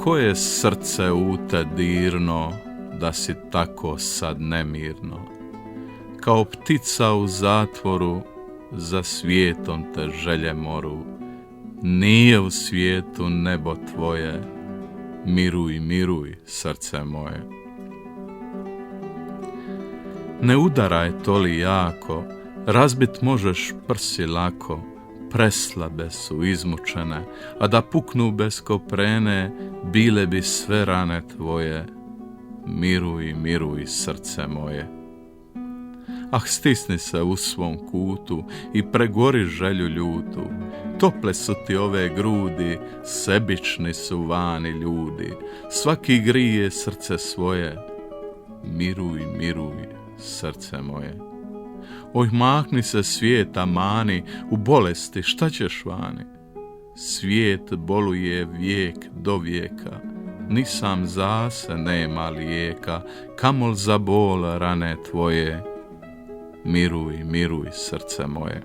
koje srce u te dirno, da si tako sad nemirno, kao ptica u zatvoru, za svijetom te želje moru, nije u svijetu nebo tvoje, miruj, miruj, srce moje. Ne udaraj toli jako, razbit možeš prsi lako, preslabe su izmučene, a da puknu bez koprene, bile bi sve rane tvoje, miruj, miruj, srce moje. Ah, stisni se u svom kutu i pregori želju ljutu, tople su ti ove grudi, sebični su vani ljudi, svaki grije srce svoje, miruj, miruj, srce moje. Oj, makni se svijeta mani, u bolesti šta ćeš vani? Svijet boluje vijek do vijeka, ni sam zase nema lijeka, kamol za bol rane tvoje, miruj, miruj, srce moje.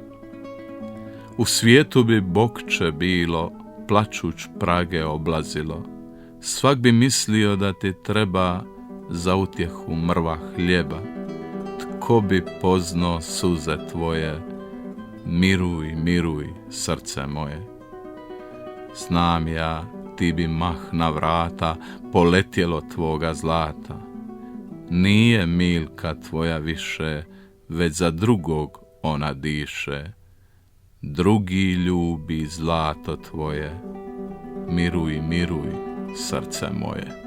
U svijetu bi bokče bilo, plačuć prage oblazilo, svak bi mislio da ti treba za utjehu mrva hljeba, tko bi poznao suze tvoje, miruj, miruj, srce moje. Znam ja, ti bi mah na vrata poletjelo tvoga zlata, nije Milka tvoja više, već za drugog ona diše, drugi ljubi zlato tvoje, miruj, miruj, srce moje.